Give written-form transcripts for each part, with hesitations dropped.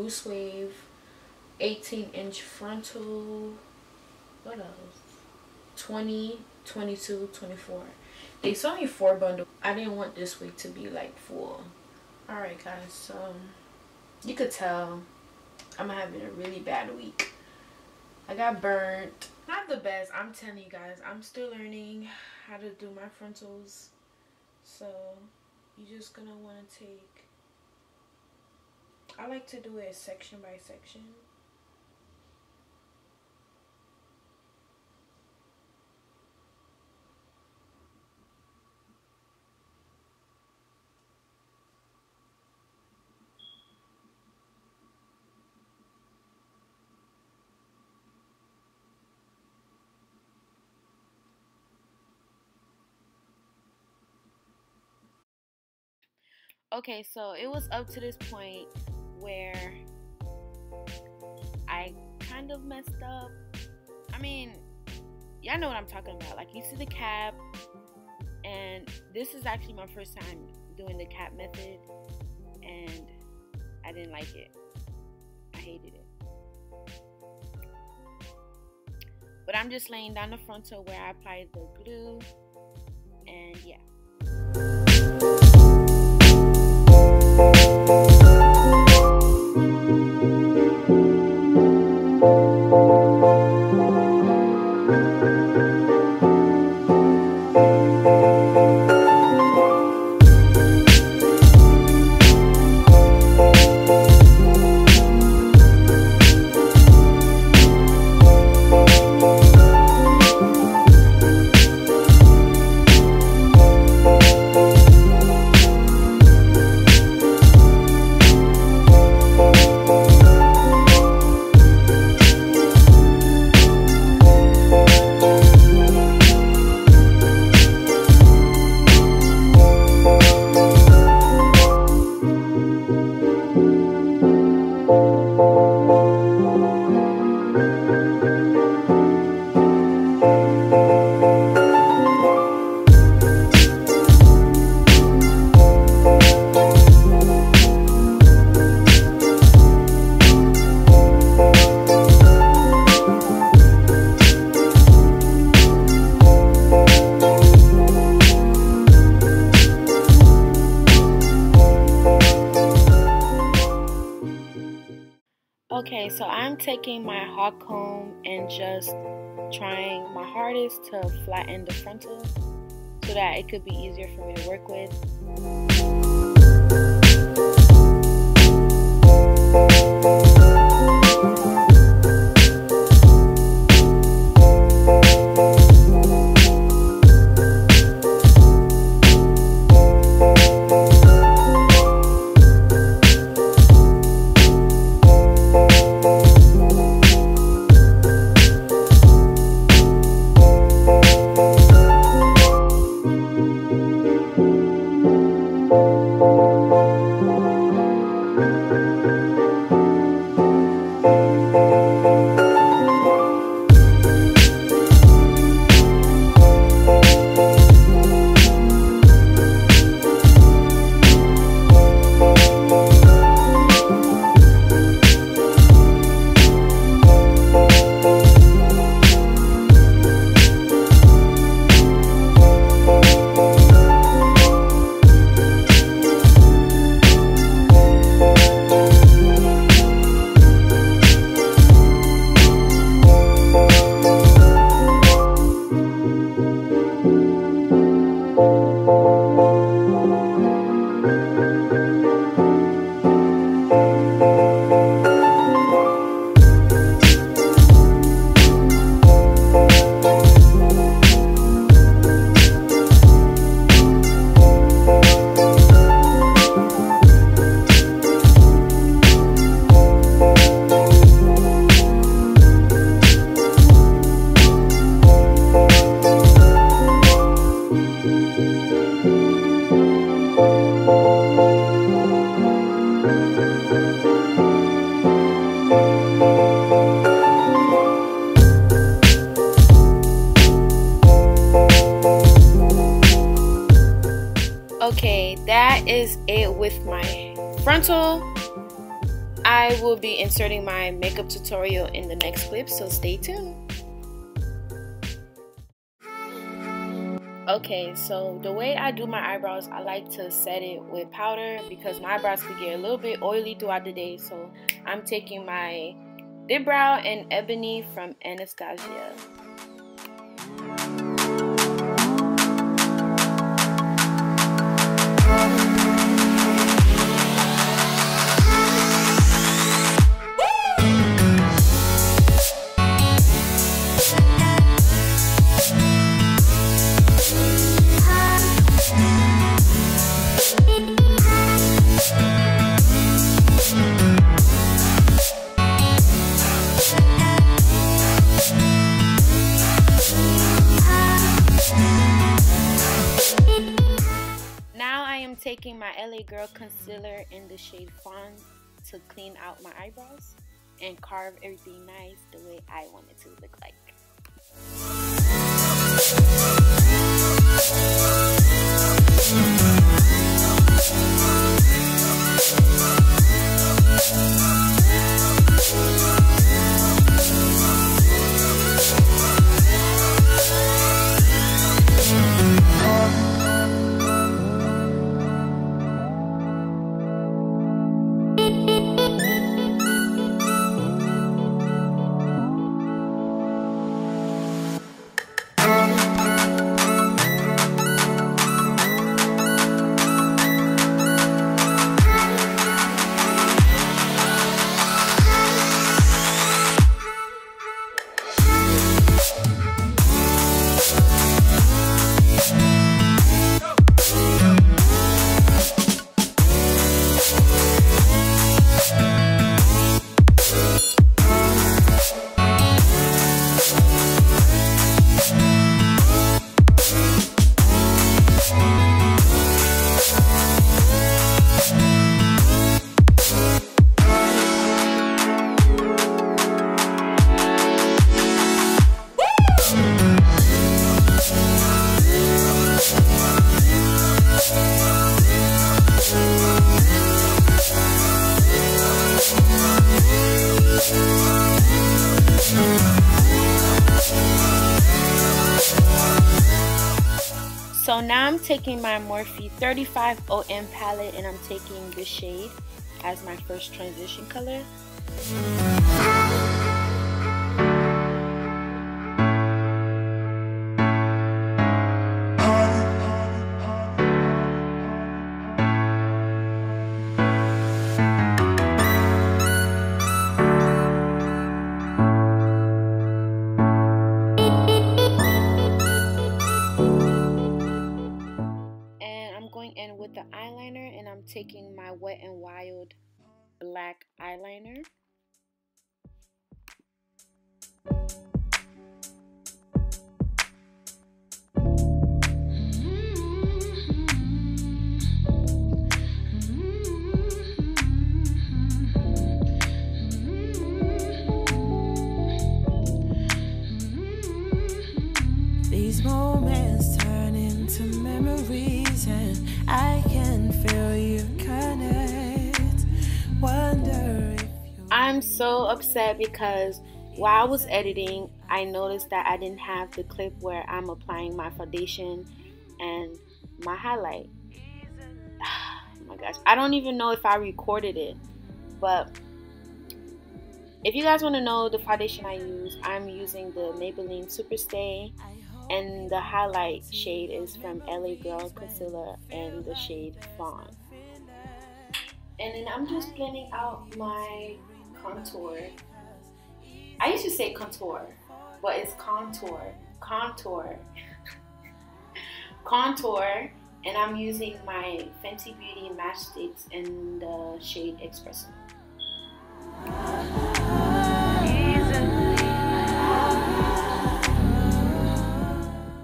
loose wave, 18-inch frontal, what else, 20, 22, 24. They sold me 4 bundles. I didn't want this wig to be like full. Alright guys, so you could tell I'm having a really bad week. I got burnt. Not the best, I'm telling you guys. I'm still learning how to do my frontals. So you're just gonna want to take, I like to do it section by section. Okay, so it was up to this point where I kind of messed up. I mean, y'all know what I'm talking about. Like, you see the cap, and this is actually my first time doing the cap method, and I didn't like it. I hated it. But I'm just laying down the frontal where I applied the glue, and yeah. Okay, so I'm taking my hot comb and just trying my hardest to flatten the frontal so that it could be easier for me to work with. Okay, that is it with my frontal. I will be inserting my makeup tutorial in the next clip, so stay tuned. Okay, so the way I do my eyebrows, I like to set it with powder because my eyebrows could get a little bit oily throughout the day. So I'm taking my DIPBROW and Ebony from ANASTASIA. Taking my LA Girl concealer in the shade FAWN to clean out my eyebrows and carve everything nice the way I want it to look like. So now I'm taking my Morphe 35 OM palette and I'm taking this shade as my first transition color. And with the eyeliner, and I'm taking my Wet n Wild black eyeliner. These moments turn into memories, and I can feel you connect. Wonder if I'm so upset because while I was editing, I noticed that I didn't have the clip where I'm applying my foundation and my highlight. Oh my gosh, I don't even know if I recorded it, but if you guys want to know the foundation I use, I'm using the Maybelline Superstay, and the highlight shade is from LA Girl Concealer and the shade Fawn. And then I'm just blending out my contour. I used to say contour, but it's contour. Contour, and I'm using my Fenty Beauty Matchsticks in the shade EXPRESSO.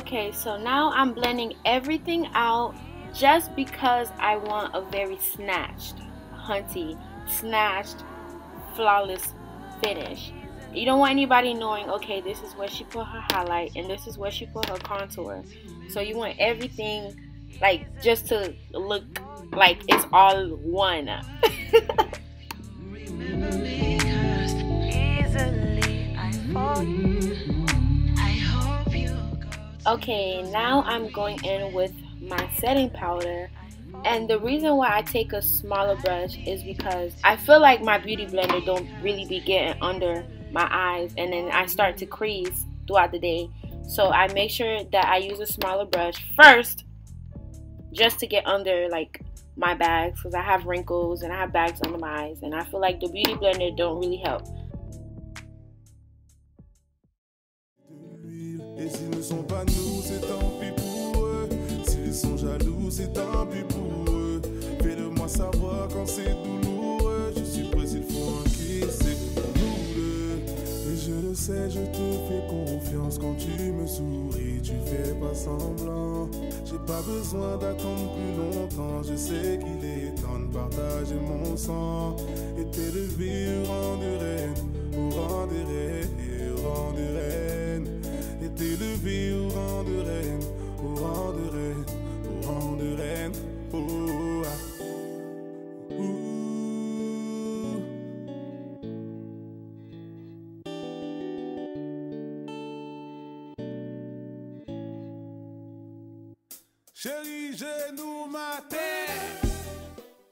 Okay, so now I'm blending everything out just because I want a very snatched, hunty, snatched, flawless finish. You don't want anybody knowing, okay, this is where she put her highlight and this is where she put her contour. So you want everything like just to look like it's all one. Okay, now I'm going in with my setting powder. And the reason why I take a smaller brush is because I feel like my beauty blender don't really be getting under my eyes, and then I start to crease throughout the day. So I make sure that I use a smaller brush first just to get under like my bags, because I have wrinkles and I have bags under my eyes, and I feel like the beauty blender don't really help. Et s'ils ne sont pas nous, c'est tant pis pour eux. S'ils sont jaloux, c'est tant pis pour eux. Fais-le-moi savoir quand c'est douloureux. Je suis prêt s'il faut encaisser nous deux. Et je le sais, je te fais confiance quand tu me souris. Tu fais pas semblant. J'ai pas besoin d'attendre plus longtemps. Je sais qu'il est temps de partager mon sang. Et t'élever au rang de reine, au rang de reine, au rang de reine. Et t'élever au rang de reine, au rang de reine, au rang de reine. Oh, ah. Chérie, j'ai-nous ma tête.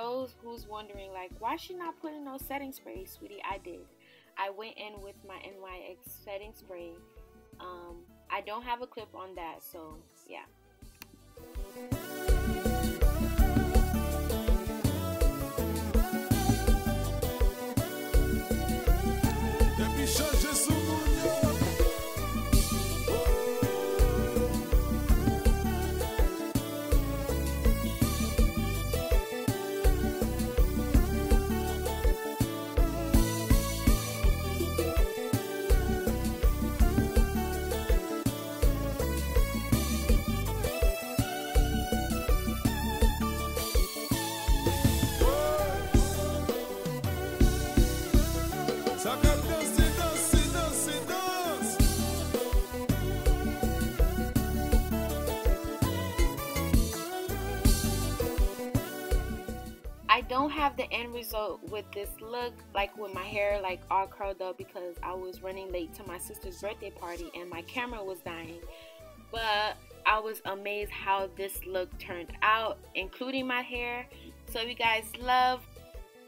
Those who's wondering, like, why she not putting no setting spray, sweetie? I did. I went in with my NYX setting spray. I don't have a clip on that, so yeah. I don't have the end result with this look, like with my hair like all curled up, because I was running late to my sister's birthday party and my camera was dying. But I was amazed how this look turned out, including my hair. So if you guys love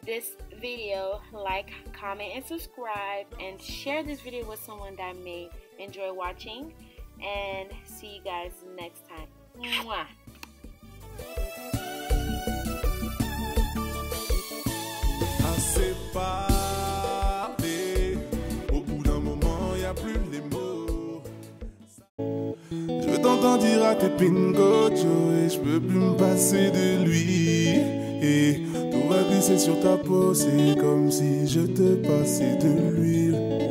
this video, like, comment, and subscribe, and share this video with someone that may enjoy watching, and see you guys next time. Mwah. Assez parlé, au bout d'un moment y a plus les mots. Je t'entends dire à tes pingochos et je peux plus me passer de lui. Et tout va glisser sur ta peau, c'est comme si je te passais de l'huile.